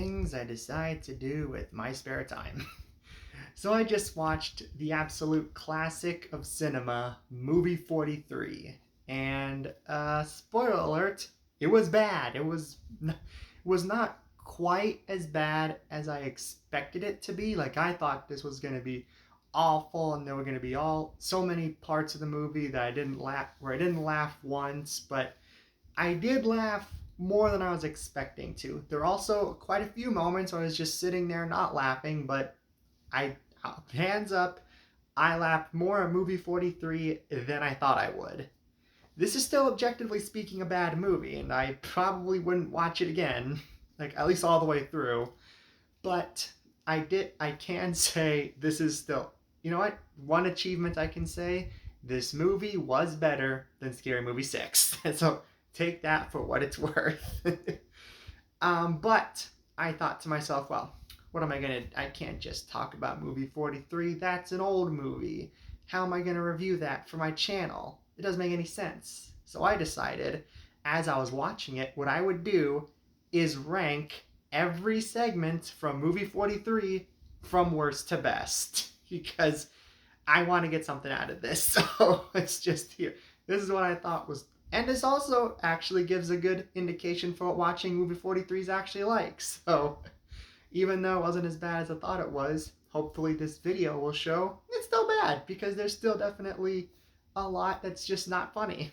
things I decide to do with my spare time. So I just watched the absolute classic of cinema, movie 43. And spoiler alert, it was bad. It was not quite as bad as I expected it to be. Like I thought this was going to be awful and there were going to be all so many parts of the movie that I didn't laugh once, but I did laugh more than I was expecting to. There were also quite a few moments where I was just sitting there not laughing, but I, hands up, I laughed more at movie 43 than I thought I would. This is still objectively speaking a bad movie, and I probably wouldn't watch it again, like at least all the way through. But I can say this is still, you know what? One achievement I can say, this movie was better than Scary Movie 6. So take that for what it's worth. But I thought to myself, well, what am I gonna? I can't just talk about movie 43. That's an old movie. How am I gonna review that for my channel? It doesn't make any sense. So I decided, as I was watching it, what I would do is rank every segment from movie 43 from worst to best because I want to get something out of this. So it's just here. This is what I thought was. And this also actually gives a good indication for what watching movie 43 is actually like. So even though it wasn't as bad as I thought it was, hopefully this video will show it's still bad because there's still definitely a lot that's just not funny.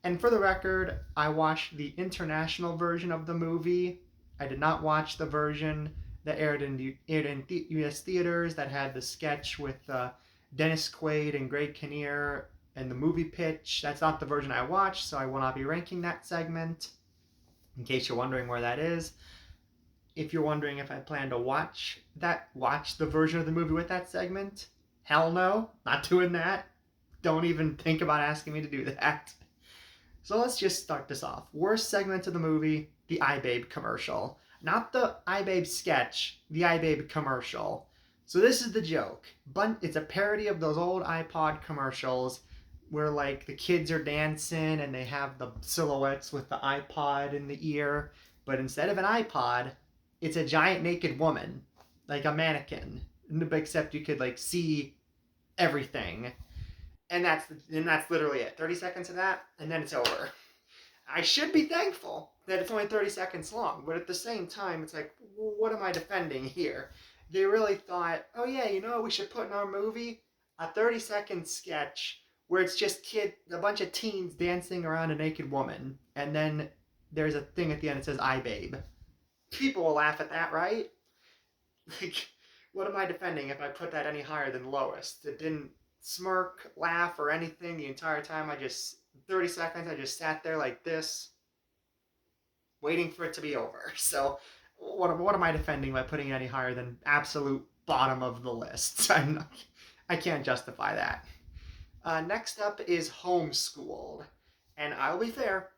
And for the record, I watched the international version of the movie. I did not watch the version that aired in US theaters that had the sketch with Dennis Quaid and Greg Kinnear and the movie pitch. That's not the version I watched, so I will not be ranking that segment. In case you're wondering where that is, if you're wondering if I plan to watch the version of the movie with that segment, hell no, not doing that. Don't even think about asking me to do that. So let's just start this off. Worst segment of the movie, the iBabe commercial. Not the iBabe sketch, the iBabe commercial. So this is the joke. It's a parody of those old iPod commercials where like the kids are dancing and they have the silhouettes with the iPod in the ear. But instead of an iPod, it's a giant naked woman, like a mannequin. Except you could like see everything. And that's literally it. 30 seconds of that, and then it's over. I should be thankful that it's only 30 seconds long, but at the same time, it's like, well, what am I defending here? They really thought, oh yeah, you know what we should put in our movie? A 30-second sketch where it's just a bunch of teens dancing around a naked woman, and then there's a thing at the end that says "I babe." People will laugh at that, right? Like, what am I defending if I put that any higher than lowest? It didn't smirk, laugh, or anything the entire time. 30 seconds, I just sat there like this, waiting for it to be over. So, what am I defending by putting it any higher than absolute bottom of the list? I can't justify that. Next up is Homeschooled. And I'll be fair,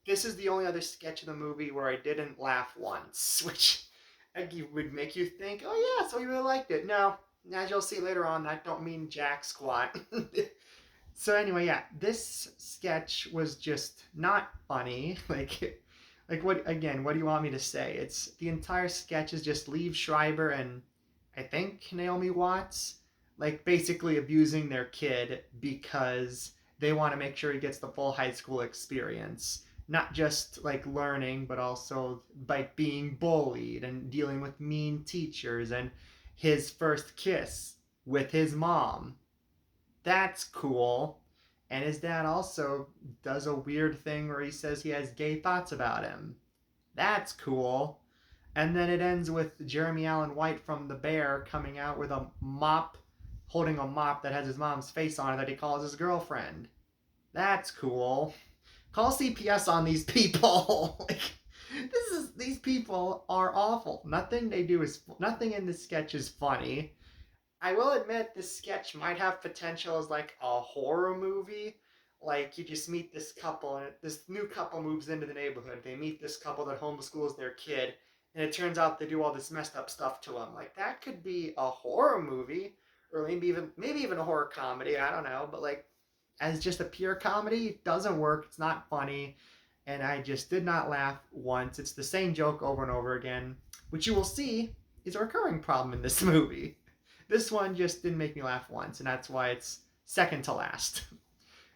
this is the only other sketch of the movie where I didn't laugh once, which would make you think, oh yeah, so you really liked it. No, as you'll see later on, that don't mean jack squat. So anyway, yeah, this sketch was just not funny. Like what again? What do you want me to say? It's the entire sketch is just Liev Schreiber and I think Naomi Watts, like basically abusing their kid because they want to make sure he gets the full high school experience, not just like learning, but also by being bullied and dealing with mean teachers and his first kiss with his mom. That's cool. And his dad also does a weird thing where he says he has gay thoughts about him. That's cool. And then it ends with Jeremy Allen White from The Bear coming out with a mop, holding a mop that has his mom's face on it that he calls his girlfriend. That's cool. Call CPS on these people. These people are awful. Nothing in this sketch is funny. I will admit this sketch might have potential as like a horror movie. Like you just meet this couple and this new couple moves into the neighborhood. They meet this couple that homeschools their kid, and it turns out they do all this messed up stuff to them. Like that could be a horror movie, or maybe even a horror comedy. I don't know, but like as just a pure comedy, it doesn't work. It's not funny, and I just did not laugh once. It's the same joke over and over again, which you will see is a recurring problem in this movie. This one just didn't make me laugh once, and that's why it's second to last.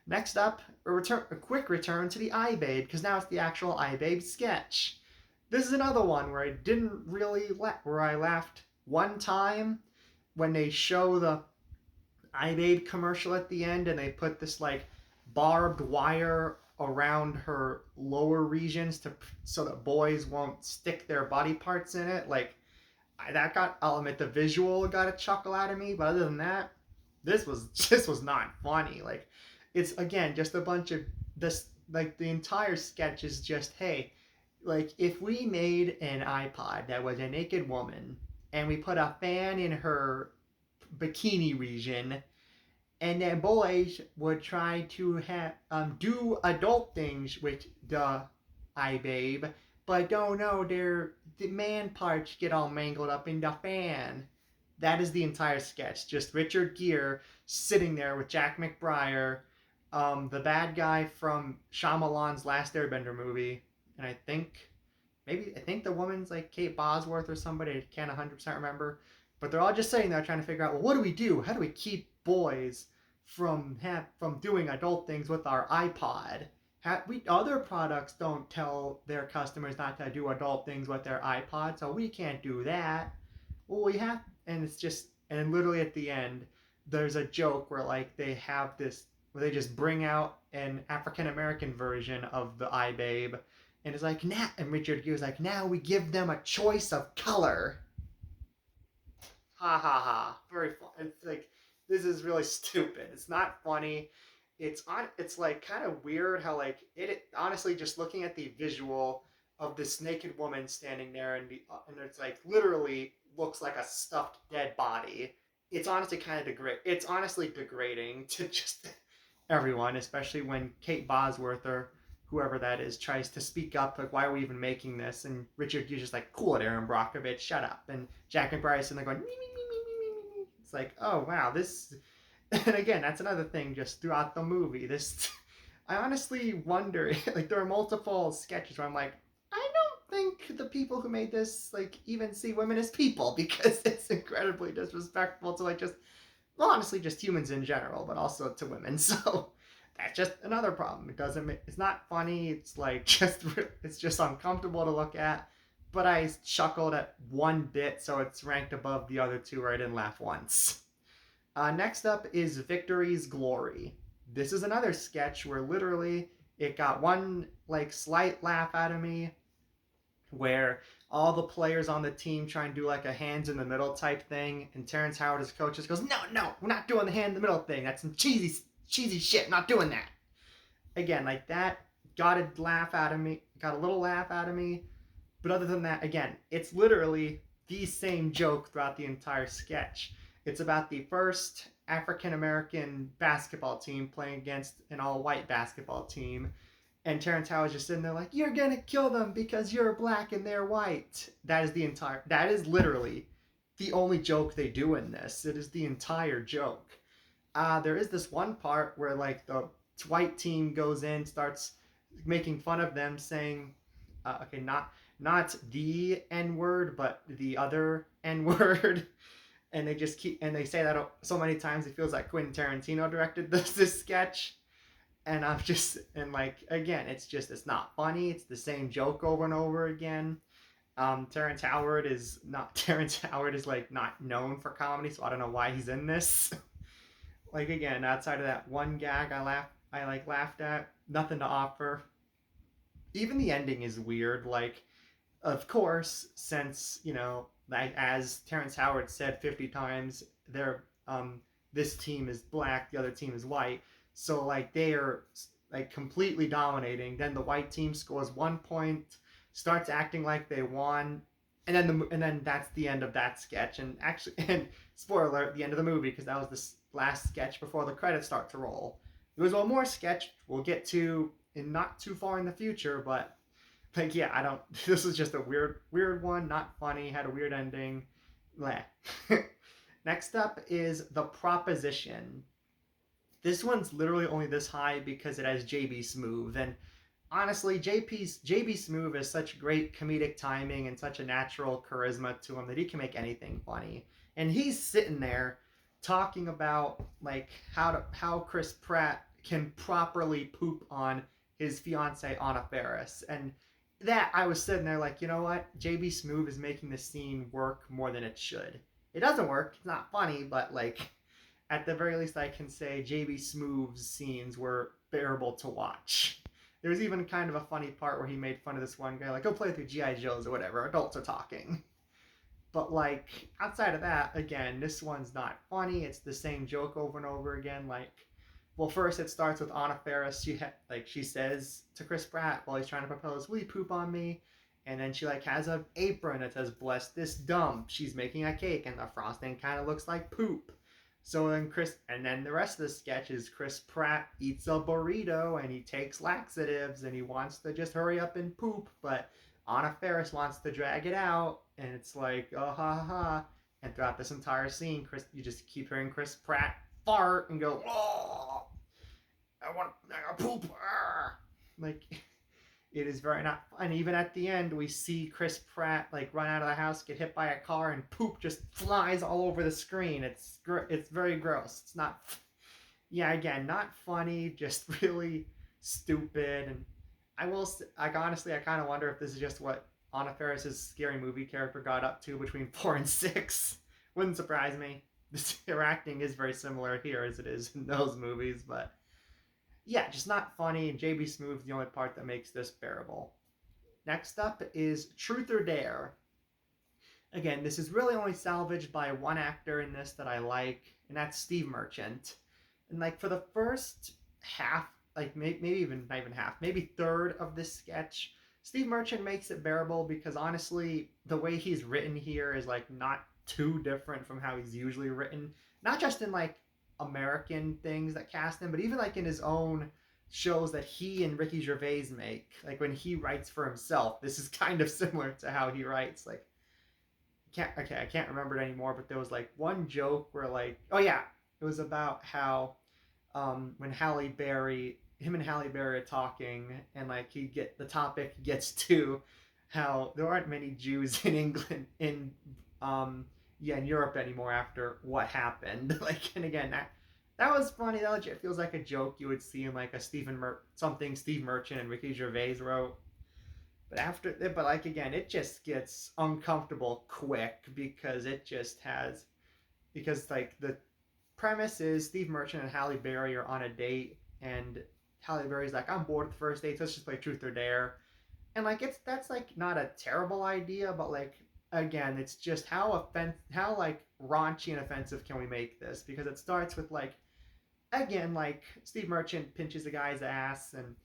Next up, a quick return to the iBabe, because now it's the actual iBabe sketch. This is another one where I didn't really where I laughed one time when they show the iBabe commercial at the end and they put this like barbed wire around her lower regions to so that boys won't stick their body parts in it. Like that got, I'll admit, the visual got a chuckle out of me, but other than that, this was not funny. Like it's again just a bunch of this, like the entire sketch is just, hey, like if we made an iPod that was a naked woman and we put a fan in her bikini region, and then boys would try to do adult things with the iBabe, but don't know the man parts get all mangled up in the fan. That is the entire sketch. Just Richard Gere sitting there with Jack McBrayer, the bad guy from Shyamalan's Last Airbender movie, and I think the woman's like Kate Bosworth or somebody. I can't 100% remember, but they're all just sitting there trying to figure out, well, what do we do? How do we keep boys from doing adult things with our iPod? Other products don't tell their customers not to do adult things with their iPod, so we can't do that. Well, we have, and it's just, and literally at the end, there's a joke where like they have this, where they just bring out an African American version of the iBabe, and it's like, now, and Richard Gere's like, now we give them a choice of color. Ha ha ha. Very fun. It's like, this is really stupid. It's not funny. It's like kind of weird how like it honestly, just looking at the visual of this naked woman standing there and it's like literally looks like a stuffed dead body. It's honestly kind of it's honestly degrading to just everyone, especially when Kate Bosworth or whoever that is tries to speak up, like, why are we even making this? And Richard Gere's just like, cool it, Aaron Brockovich, shut up. And Jack McBride's sitting there going, me, me, me, me, me, me, me. It's like, oh wow, this. And again, that's another thing just throughout the movie. This, I honestly wonder, like, there are multiple sketches where I'm like, I don't think the people who made this like even see women as people, because it's incredibly disrespectful to like just, well, honestly, just humans in general, but also to women. So that's just another problem. It's not funny. It's like it's just uncomfortable to look at. But I chuckled at one bit, so it's ranked above the other two where I didn't laugh once. Next up is Victory's Glory. This is another sketch where literally it got one like slight laugh out of me, where all the players on the team try and do like a hands in the middle type thing, and Terrence Howard, as coach, just goes, no, we're not doing the hand in the middle thing. That's some cheesy shit. I'm not doing that. Again, like that got a laugh out of me, got a little laugh out of me. But other than that, again, it's literally the same joke throughout the entire sketch. It's about the first African American basketball team playing against an all-white basketball team. And Terrence Howard's just sitting there like, you're gonna kill them because you're black and they're white. That is literally the only joke they do in this. It is the entire joke. There is this one part where like the white team goes in, starts making fun of them, saying, okay, not the N word, but the other N word. And they just they say that so many times it feels like Quentin Tarantino directed this sketch. And again, it's not funny. It's the same joke over and over again. Terrence Howard is like not known for comedy, so I don't know why he's in this. Like again, outside of that one gag I laughed at, nothing to offer. Even the ending is weird. Like, of course, since like as Terrence Howard said 50 times, this team is black, the other team is white. So like they are like completely dominating. Then the white team scores 1 point, starts acting like they won, and then that's the end of that sketch. And actually, and spoiler alert, the end of the movie, because that was the last sketch before the credits start to roll. There was one more sketch we'll get to in not too far in the future, but like yeah, I don't. This is just a weird one, not funny, had a weird ending. Bleh. Next up is The Proposition. This one's literally only this high because it has JB Smoove, and honestly, JB Smoove is such great comedic timing and such a natural charisma to him that he can make anything funny. And he's sitting there talking about like how Chris Pratt can properly poop on his fiance Anna Faris. And that I was sitting there like, you know what? JB Smoove is making the scene work more than it should. It doesn't work. It's not funny, but like at the very least I can say JB Smoove's scenes were bearable to watch. There was even kind of a funny part where he made fun of this one guy, like, go play with your G.I. Joes or whatever, adults are talking. But, like, outside of that, again, this one's not funny. It's the same joke over and over again. Like, well, first it starts with Anna Faris. She says to Chris Pratt while he's trying to propose, will you poop on me? And then she, like, has an apron that says, bless this dump. She's making a cake, and the frosting kind of looks like poop. So then and then the rest of the sketch is Chris Pratt eats a burrito and he takes laxatives and he wants to just hurry up and poop, but Anna Faris wants to drag it out, and it's like, oh ha ha ha. And throughout this entire scene, you just keep hearing Chris Pratt fart and go, oh, I poop. Like, it is very not fun. And even at the end, we see Chris Pratt like run out of the house, get hit by a car, and poop just flies all over the screen. It's very gross. It's not, yeah, again, not funny, just really stupid. And honestly, I kind of wonder if this is just what Anna Faris's scary movie character got up to between 4 and 6. Wouldn't surprise me. Her acting is very similar here as it is in those movies, but yeah, just not funny. And JB Smoove's the only part that makes this bearable. Next up is Truth or Dare. Again, this is really only salvaged by one actor in this that I like, and that's Steve Merchant. And like for the first half, like maybe even not even half, maybe third of this sketch, Steve Merchant makes it bearable because honestly, the way he's written here is like not too different from how he's usually written. Not just in like American things that cast him, but even like in his own shows that he and Ricky Gervais make. Like when he writes for himself, this is kind of similar to how he writes. Like, I can't remember it anymore, but there was like one joke where like, oh yeah, it was about how when him and Halle Berry are talking, and like the topic gets to how there aren't many Jews in England in Europe anymore after what happened. Like, and again, that was funny. That legit feels like a joke you would see in like a something Steve Merchant and Ricky Gervais wrote. But like again, it just gets uncomfortable quick because like the premise is Steve Merchant and Halle Berry are on a date, and Halle Berry's like, I'm bored with the first date, so let's just play Truth or Dare. And like that's like not a terrible idea, but like again, it's just how like raunchy and offensive can we make this? Because it starts with like, again, like Steve Merchant pinches a guy's ass, and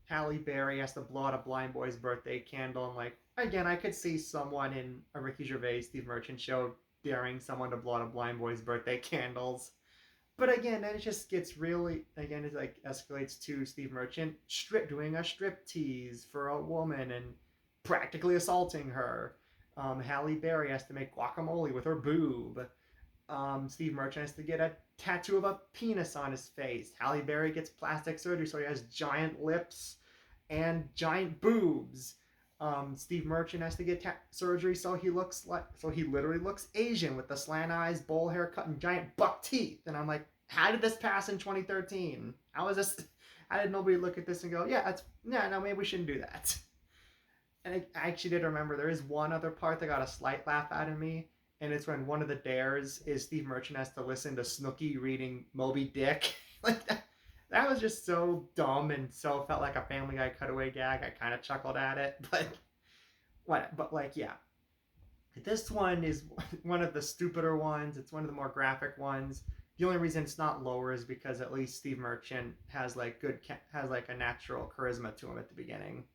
Halle Berry has to blow out a blind boy's birthday candle, and like again, I could see someone in a Ricky Gervais Steve Merchant show daring someone to blow out a blind boy's birthday candles. But again, then it just gets really, again, it like escalates to Steve Merchant doing a strip tease for a woman and practically assaulting her. Halle Berry has to make guacamole with her boob. Steve Merchant has to get a tattoo of a penis on his face. Halle Berry gets plastic surgery so he has giant lips and giant boobs. Steve Merchant has to get surgery so he literally looks Asian with the slant eyes, bowl haircut, and giant buck teeth. And I'm like, how did this pass in 2013? How is this? How did nobody look at this and go, no, maybe we shouldn't do that? And I actually did remember there is one other part that got a slight laugh out of me, and it's when one of the dares is Steve Merchant has to listen to Snooki reading Moby Dick. Like that was just so dumb and so felt like a Family Guy cutaway gag. I kind of chuckled at it, but like, yeah. This one is one of the stupider ones. It's one of the more graphic ones. The only reason it's not lower is because at least Steve Merchant has like a natural charisma to him at the beginning.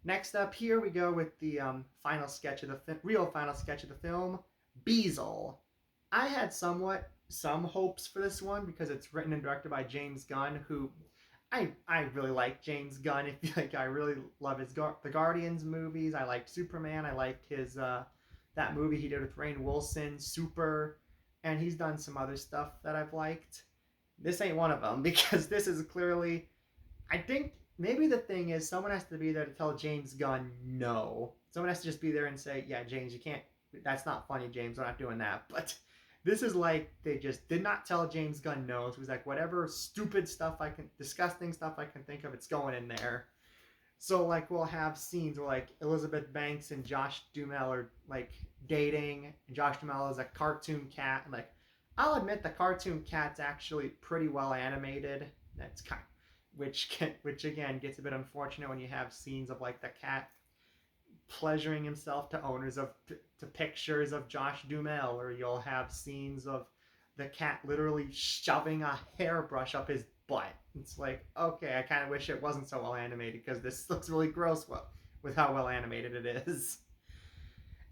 Next up, here we go with the real final sketch of the film, Beezle. I had some hopes for this one because it's written and directed by James Gunn, who I really like James Gunn. I really love his the Guardians movies. I liked Superman. I liked his that movie he did with Rainn Wilson, Super, and he's done some other stuff that I've liked. This ain't one of them because this is clearly, I think maybe the thing is someone has to be there to tell James Gunn no. Someone has to just be there and say, yeah, James, you can't. That's not funny, James. We're not doing that. But this is like they just did not tell James Gunn no. So he's like, whatever stupid stuff I can, disgusting stuff I can think of, it's going in there. So like we'll have scenes where like Elizabeth Banks and Josh Duhamel are like dating, and Josh Duhamel is a cartoon cat. And like I'll admit the cartoon cat's actually pretty well animated. That's kind, which again gets a bit unfortunate when you have scenes of like the cat pleasuring himself to owners of to pictures of Josh Duhamel, or you'll have scenes of the cat literally shoving a hairbrush up his butt. It's like, okay, I kind of wish it wasn't so well animated because this looks really gross with how well animated it is.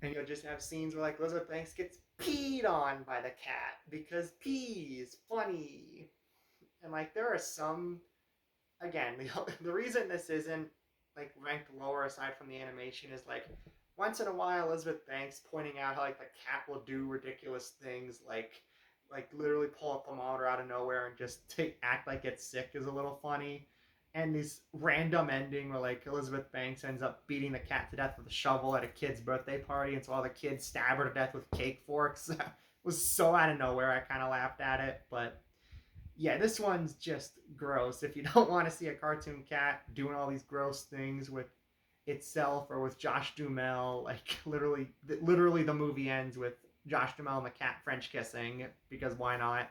And you'll just have scenes where like Elizabeth Banks gets peed on by the cat because pee is funny. And like there are some, again, the reason this isn't like ranked lower aside from the animation is like once in a while Elizabeth Banks pointing out how like the cat will do ridiculous things like literally pull a thermometer out of nowhere and just act like it's sick is a little funny. And this random ending where like Elizabeth Banks ends up beating the cat to death with a shovel at a kid's birthday party, and so all the kids stab her to death with cake forks was so out of nowhere. I kind of laughed at it, but yeah, this one's just gross. If you don't want to see a cartoon cat doing all these gross things with itself or with Josh Duhamel, like literally the movie ends with Josh Duhamel and the cat French kissing because why not?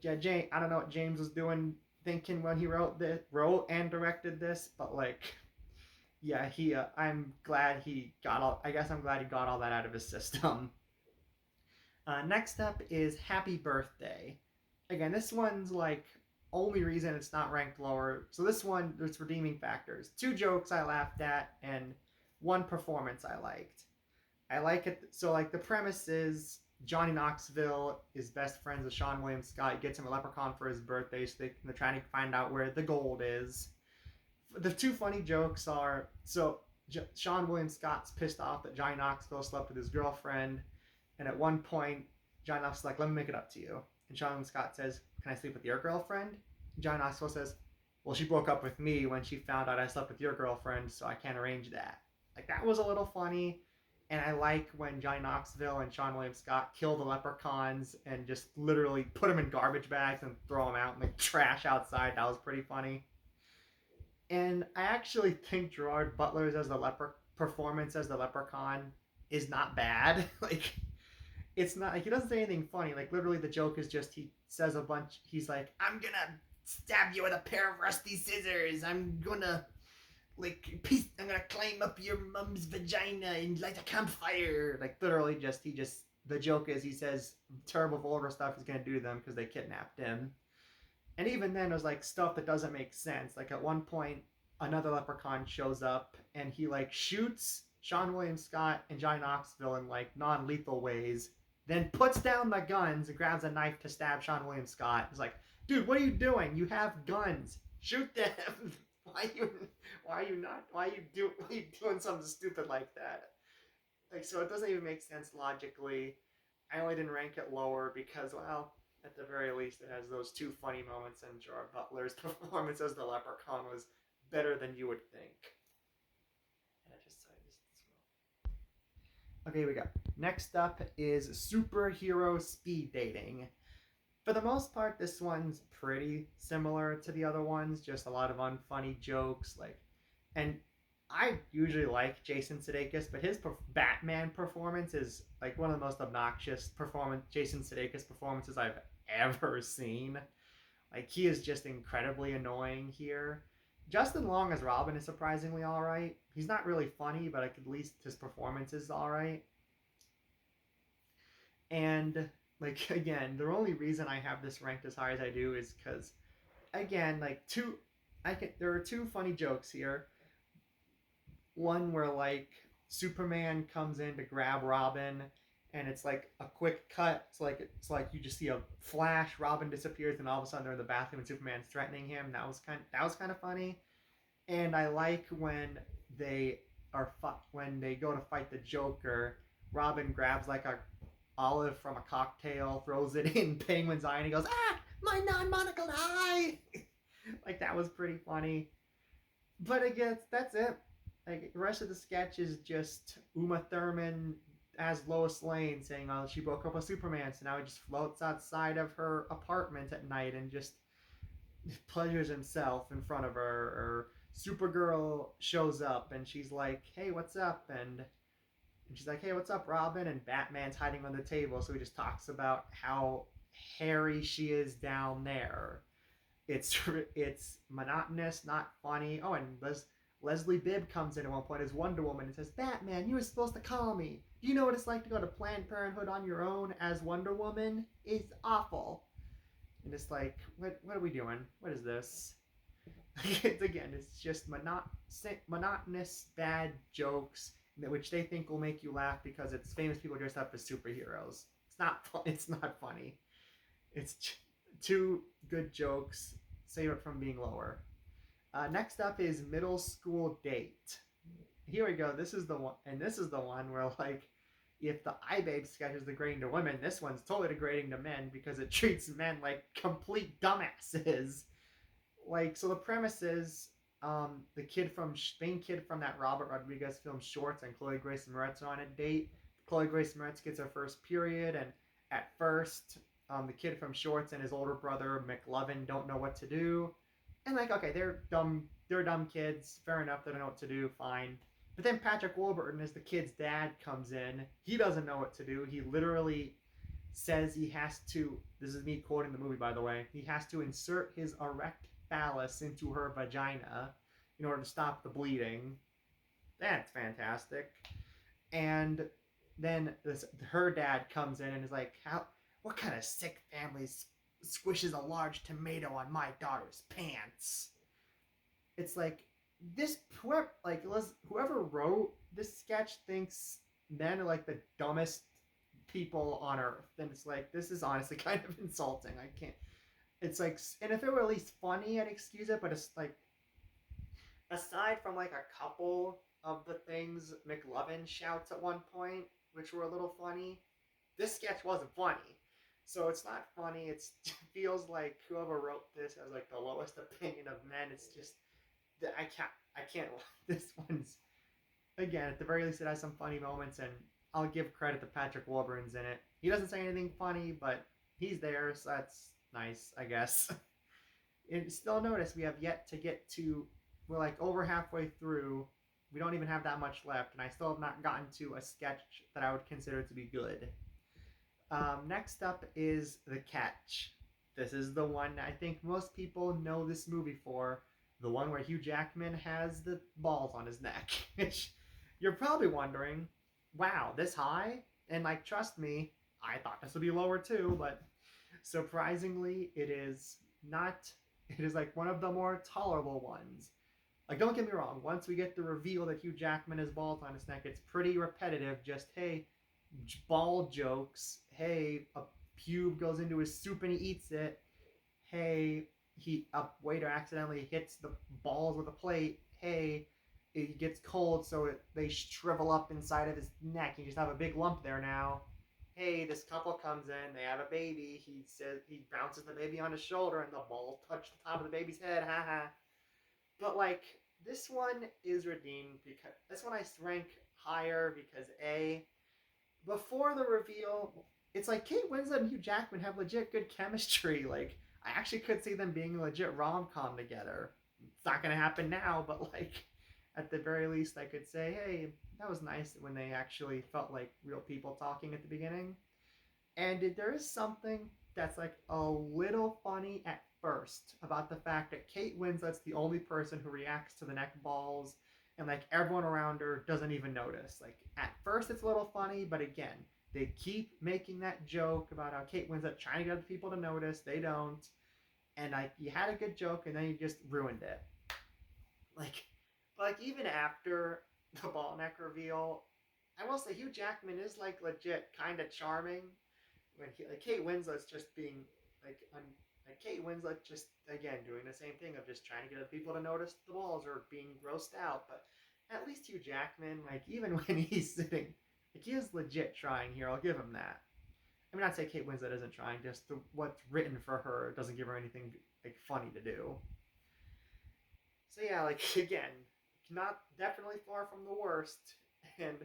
Yeah, I don't know what James was thinking when he wrote and directed this, but like, yeah, I'm glad he got all. I guess I'm glad he got all that out of his system. Next up is Happy Birthday. Again, this one's like only reason it's not ranked lower. So this one, there's redeeming factors. 2 jokes I laughed at and 1 performance I liked. I like it. So like the premise is Johnny Knoxville is best friends with Sean William Scott. He gets him a leprechaun for his birthday, so they're trying to find out where the gold is. The 2 funny jokes are so Sean William Scott's pissed off that Johnny Knoxville slept with his girlfriend, and at one point Johnny Knoxville's like, "Let me make it up to you." And Sean William Scott says, "Can I sleep with your girlfriend?" And Johnny Knoxville says, "Well, she broke up with me when she found out I slept with your girlfriend, so I can't arrange that." Like that was a little funny. And I like when Johnny Knoxville and Sean William Scott kill the leprechauns and just literally put them in garbage bags and throw them out in the trash outside. That was pretty funny. And I actually think Gerard Butler's performance as the leprechaun is not bad. Like it's not like he doesn't say anything funny. Like literally the joke is just he says a bunch. He's like, "I'm gonna stab you with a pair of rusty scissors. I'm gonna I'm gonna climb up your mom's vagina and light a campfire." Like literally just the joke is he says terrible vulgar stuff he's gonna do to them because they kidnapped him. And even then it was like stuff that doesn't make sense. Like at one point another leprechaun shows up and he like shoots Sean William Scott and Johnny Knoxville in like non-lethal ways, then puts down the guns and grabs a knife to stab Sean William Scott. It's like, dude, what are you doing? You have guns. Shoot them. Why are you doing something stupid like that? Like so it doesn't even make sense logically. I only didn't rank it lower because, well, at the very least it has those 2 funny moments, and Gerard Butler's performance as the leprechaun was better than you would think. And I just okay, we go. Next up is superhero speed dating. For the most part, this one's pretty similar to the other ones. Just a lot of unfunny jokes, and I usually like Jason Sudeikis, but his Batman performance is like one of the most obnoxious Jason Sudeikis performances I've ever seen. Like he is just incredibly annoying here. Justin Long as Robin is surprisingly all right. He's not really funny, but like, at least his performance is all right. And like again, the only reason I have this ranked as high as I do is because again, there are 2 funny jokes here. One where like Superman comes in to grab Robin, and it's like a quick cut. It's like you just see a flash, Robin disappears, and all of a sudden they're in the bathroom and Superman's threatening him. That was kind of funny. And I like when when they go to fight the Joker, Robin grabs like a olive from a cocktail, throws it in Penguin's eye, and he goes, "Ah, my non-monocled eye!" Like that was pretty funny. But I guess that's it. Like the rest of the sketch is just Uma Thurman as Lois Lane saying, "Oh, she broke up with Superman, so now he just floats outside of her apartment at night and just pleasures himself in front of her." Or Supergirl shows up and she's like, "Hey, what's up?" And she's like, "Hey, what's up, Robin?" And Batman's hiding on the table, so he just talks about how hairy she is down there. It's monotonous, not funny. Oh, and Leslie Bibb comes in at one point as Wonder Woman and says, "Batman, you were supposed to call me. Do you know what it's like to go to Planned Parenthood on your own as Wonder Woman? It's awful." And it's like, what are we doing? What is this? It's just monotonous bad jokes which they think will make you laugh because it's famous people dressed up as superheroes. It's not funny. It's two good jokes. Save it from being lower. Next up is Middle School Date. Here we go. This is the one, and this is the one where like, if the iBabe sketch is degrading to women, this one's totally degrading to men because it treats men like complete dumbasses. Like, so the premise is, the main kid from that Robert Rodriguez film Shorts and Chloe Grace Moretz are on a date. Chloe Grace Moretz gets her first period, and at first, the kid from Shorts and his older brother McLovin don't know what to do. And like, okay, they're dumb kids. Fair enough, they don't know what to do. Fine. But then Patrick Warburton, as the kid's dad, comes in. He doesn't know what to do. He literally says he has to. This is me quoting the movie, by the way. He has to insert his erect phallus into her vagina in order to stop the bleeding. That's fantastic. And then her dad comes in and is like, "How? What kind of sick family squishes a large tomato on my daughter's pants?" It's like whoever wrote this sketch thinks men are like the dumbest people on earth, and it's like this is honestly kind of insulting. I can't. It's like, and if it were at least funny, I'd excuse it. But it's like, aside from like a couple of the things McLovin shouts at one point, which were a little funny, this sketch wasn't funny. So it's not funny. It feels like whoever wrote this has like the lowest opinion of men. It's just I can't. This one's, again, at the very least, it has some funny moments, and I'll give credit to Patrick Warburton's in it. He doesn't say anything funny, but he's there, so that's nice, I guess. And still notice we have yet to get to. We're like over halfway through. We don't even have that much left, and I still have not gotten to a sketch that I would consider to be good. Next up is The Catch. This is the one I think most people know this movie for. The one where Hugh Jackman has the balls on his neck. You're probably wondering, wow, this high? And like, trust me, I thought this would be lower too, but surprisingly, it is not. It is like one of the more tolerable ones. Like, don't get me wrong, once we get the reveal that Hugh Jackman has balls on his neck, it's pretty repetitive. Just, hey, ball jokes. Hey, a pube goes into his soup and he eats it. Hey, a waiter accidentally hits the balls with a plate. Hey, it gets cold, so they shrivel up inside of his neck. You just have a big lump there now. Hey, this couple comes in, they have a baby. He says he bounces the baby on his shoulder, and the balls touch the top of the baby's head. Ha ha. But like, this one is redeemed because this one I rank higher because A, before the reveal, it's like Kate Winslet and Hugh Jackman have legit good chemistry. Like, I actually could see them being a legit rom com together. It's not gonna happen now, but like, at the very least, I could say, hey, that was nice when they actually felt like real people talking at the beginning. And there is something that's like a little funny at first about the fact that Kate Winslet's the only person who reacts to the neck balls, and like everyone around her doesn't even notice. Like at first it's a little funny, but again, they keep making that joke about how Kate Winslet trying to get other people to notice. They don't. And like you had a good joke and then you just ruined it. Like, like even after the ball neck reveal, I will say Hugh Jackman is like legit kind of charming. When like Kate Winslet's just being like like Kate Winslet just again doing the same thing of just trying to get other people to notice the balls or being grossed out. But at least Hugh Jackman, like even when he's sitting, like he is legit trying here. I'll give him that. I mean, not say Kate Winslet isn't trying, just what's written for her doesn't give her anything like funny to do. So yeah, like again, not definitely far from the worst. And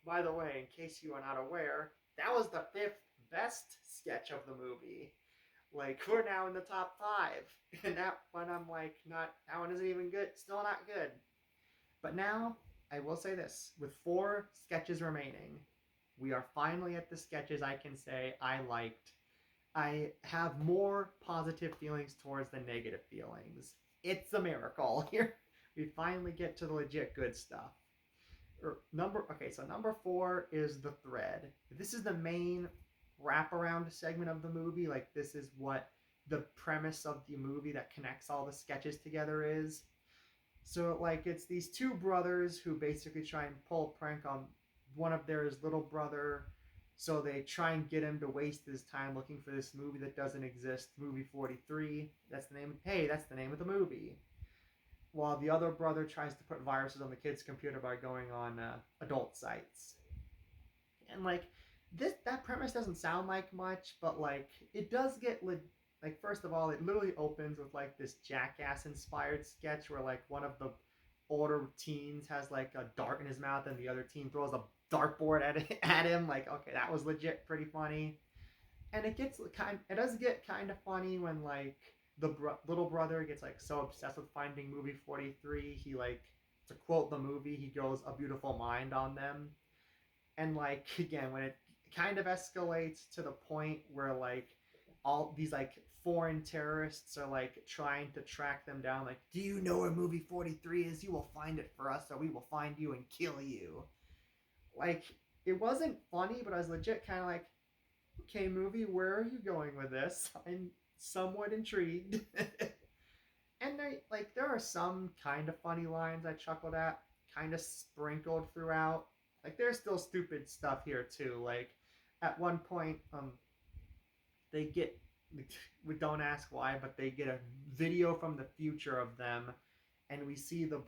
by the way, in case you are not aware, that was the fifth best sketch of the movie. Like we're now in the top five, and that one I'm like not that one isn't even good, still not good. But now I will say this: with four sketches remaining, we are finally at the sketches I can say I liked. I have more positive feelings towards the negative feelings. It's a miracle here. We finally get to the legit good stuff. So number four is the thread. This is the main wraparound segment of the movie. Like this is what the premise of the movie that connects all the sketches together is. So like it's these two brothers who basically try and pull a prank on one of theirs little brother. So they try and get him to waste his time looking for this movie that doesn't exist, movie 43. That's the name. Hey, that's the name of the movie. While the other brother tries to put viruses on the kid's computer by going on adult sites. And like that premise doesn't sound like much, but like it does get like first of all, it literally opens with like this Jackass inspired sketch where like one of the older teens has like a dart in his mouth and the other teen throws a dartboard at him. Like okay, that was legit pretty funny. And it does get kind of funny when like the little brother gets like so obsessed with finding movie 43, he like, to quote the movie, he goes a beautiful mind on them. And like again, when it kind of escalates to the point where like all these like foreign terrorists are like trying to track them down, like, do you know where movie 43 is? You will find it for us or we will find you and kill you. Like it wasn't funny, but I was legit kind of like, okay, movie, where are you going with this? I'm somewhat intrigued. And there are some kind of funny lines I chuckled at, kind of sprinkled throughout. Like there's still stupid stuff here too. Like at one point, they get, we don't ask why, but they get a video from the future of them, and we see the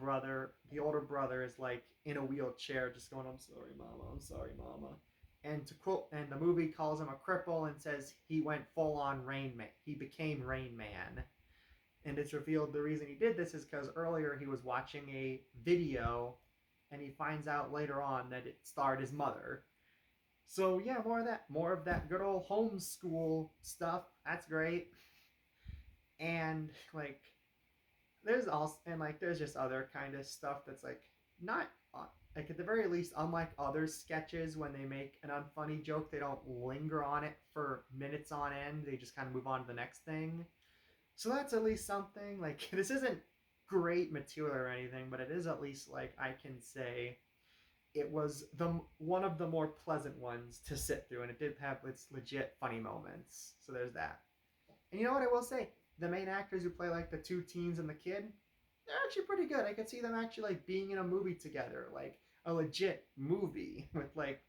older brother is like in a wheelchair, just going, "I'm sorry, mama. I'm sorry, mama." And to quote, and the movie calls him a cripple and says he went full on Rain Man. He became Rain Man. And it's revealed the reason he did this is because earlier he was watching a video and he finds out later on that it starred his mother. So yeah, more of that. More of that good old homeschool stuff. That's great. And like there's just other kind of stuff that's like not like at the very least, unlike other sketches when they make an unfunny joke, they don't linger on it for minutes on end. They just kind of move on to the next thing. So that's at least something. Like this isn't great material or anything, but it is at least like I can say it was the one of the more pleasant ones to sit through, and it did have its legit funny moments. So there's that. And you know what I will say? The main actors who play like the two teens and the kid, they're actually pretty good. I could see them actually like being in a movie together, like a legit movie with like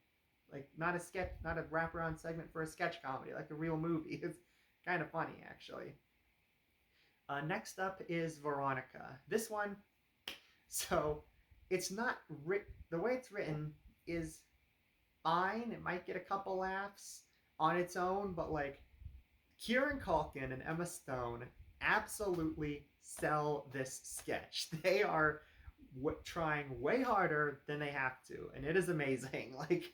not a sketch, not a wraparound segment for a sketch comedy, like a real movie. It's kind of funny actually. Next up is Veronica. This one, so it's not the way it's written is fine. It might get a couple laughs on its own, but like Kieran Culkin and Emma Stone absolutely sell this sketch. They are trying way harder than they have to, and it is amazing. Like,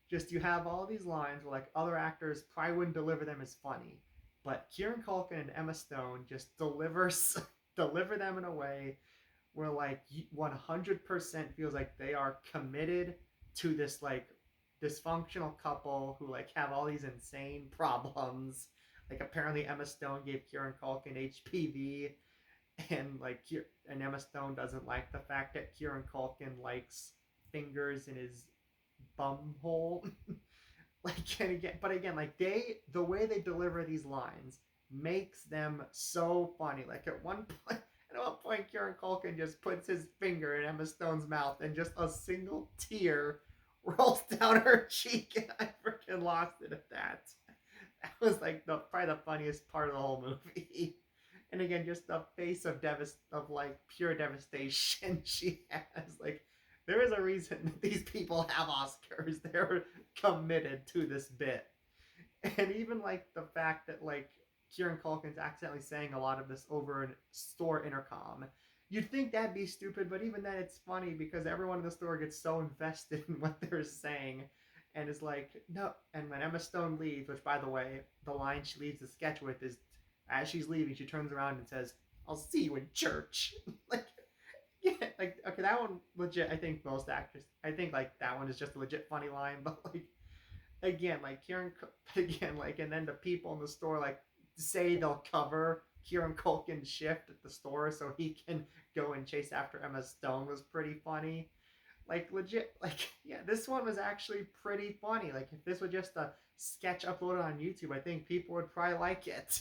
just you have all these lines where like other actors probably wouldn't deliver them as funny, but Kieran Culkin and Emma Stone just deliver them in a way where like 100% feels like they are committed to this like dysfunctional couple who like have all these insane problems. Like apparently Emma Stone gave Kieran Culkin HPV, and like and Emma Stone doesn't like the fact that Kieran Culkin likes fingers in his bum hole. Like but again, like the way they deliver these lines makes them so funny. Like at one point, Kieran Culkin just puts his finger in Emma Stone's mouth, and just a single tear rolls down her cheek, and I freaking lost it at that. That was like probably the funniest part of the whole movie. And again, just the face of like pure devastation she has. Like there is a reason that these people have Oscars. They're committed to this bit. And even like the fact that like Kieran Culkin's accidentally saying a lot of this over a store intercom. You'd think that'd be stupid, but even then it's funny because everyone in the store gets so invested in what they're saying and is like, no. And when Emma Stone leaves, which by the way, the line she leaves the sketch with is, as she's leaving, she turns around and says, I'll see you in church. Like, yeah, like, okay, that one legit, I think most actors, I think like that one is just a legit funny line, but like, again, like again, like, and then the people in the store like say they'll cover Kieran Culkin's shift at the store so he can go and chase after Emma Stone was pretty funny. Like legit, like yeah, this one was actually pretty funny. Like if this was just a sketch uploaded on YouTube, I think people would probably like it.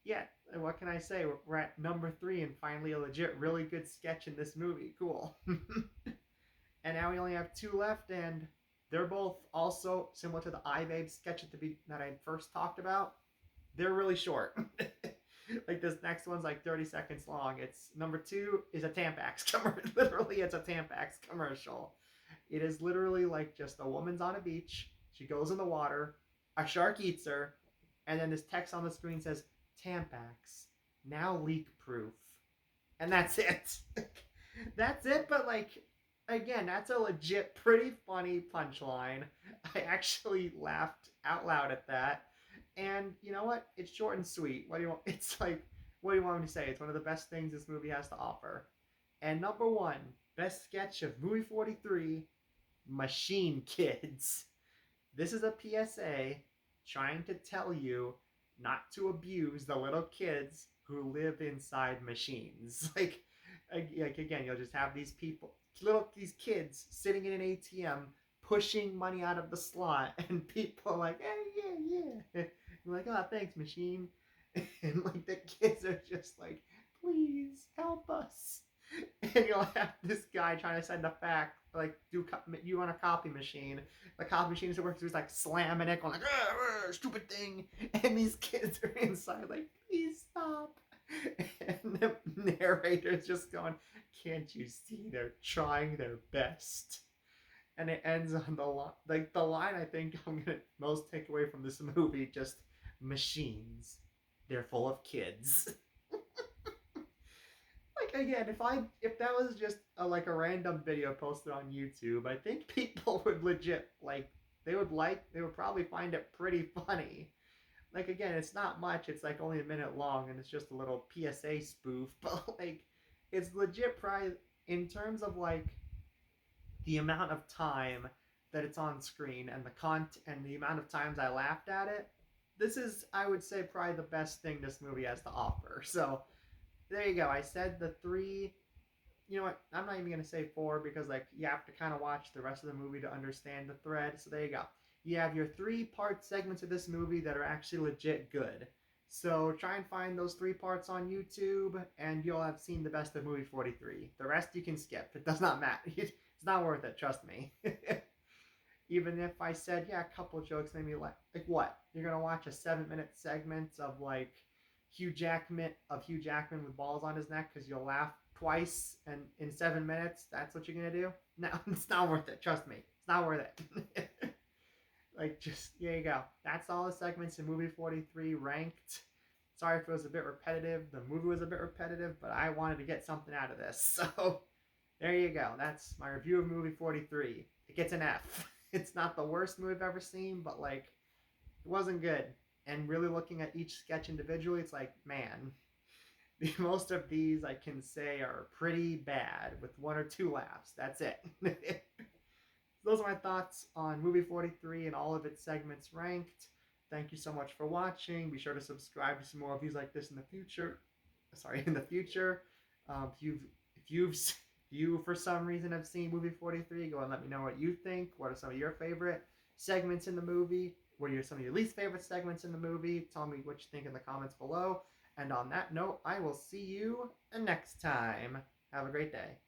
Yeah, what can I say? We're at number 3 and finally a legit really good sketch in this movie. Cool. And now we only have 2 left, and they're both also similar to the iBabe sketch that I first talked about. They're really short. Like this next one's like 30 seconds long. It's number 2 is a Tampax commercial. Literally, it's a Tampax commercial. It is literally like just a woman's on a beach. She goes in the water. A shark eats her, and then this text on the screen says Tampax now leak proof, and that's it. That's it. But like again, that's a legit pretty funny punchline. I actually laughed out loud at that. And you know what? It's short and sweet. What do you want? It's like, what do you want me to say? It's one of the best things this movie has to offer. And number 1, best sketch of movie 43, Machine Kids. This is a PSA trying to tell you not to abuse the little kids who live inside machines. Like again, you'll just have these people, these kids sitting in an ATM pushing money out of the slot, and people are like, hey, yeah, yeah. You're like, oh, thanks, machine. And like the kids are just like, please help us. And you'll have this guy trying to send a fax, like you on a copy machine. The copy machine is working, so he's like slamming it, going like, stupid thing. And these kids are inside, like, please stop. And the narrator's just going, can't you see they're trying their best? And it ends on the line, like the line I think I'm gonna most take away from this movie, just machines. They're full of kids. Like again, if that was just like a random video posted on YouTube, I think people would legit they would probably find it pretty funny. Like again, it's not much. It's like only a minute long, and it's just a little PSA spoof. But like, it's legit. Probably in terms of like the amount of time that it's on screen and and the amount of times I laughed at it, this is, I would say, probably the best thing this movie has to offer. So there you go. I said the 3. You know what? I'm not even gonna say 4 because like you have to kind of watch the rest of the movie to understand the thread. So there you go. You have your 3-part segments of this movie that are actually legit good. So try and find those 3 parts on YouTube, and you'll have seen the best of movie 43. The rest you can skip. It does not matter. It's not worth it. Trust me. Even if I said, yeah, a couple of jokes made me laugh. Like what? You're gonna watch a 7-minute segment of like Hugh Jackman with balls on his neck because you'll laugh twice and in 7 minutes? That's what you're gonna do? No, it's not worth it. Trust me, it's not worth it. Like, just there you go. That's all the segments in movie 43 ranked. Sorry if it was a bit repetitive. The movie was a bit repetitive, but I wanted to get something out of this. So there you go. That's my review of movie 43. It gets an F. It's not the worst movie I've ever seen, but like, it wasn't good. And really looking at each sketch individually, it's like, man, most of these I can say are pretty bad with 1 or 2 laughs. That's it. Those are my thoughts on movie 43 and all of its segments ranked. Thank you so much for watching. Be sure to subscribe to some more reviews like this in the future. In the future. If you for some reason have seen movie 43, go and let me know what you think. What are some of your favorite segments in the movie? What are some of your least favorite segments in the movie? Tell me what you think in the comments below. And on that note, I will see you next time. Have a great day.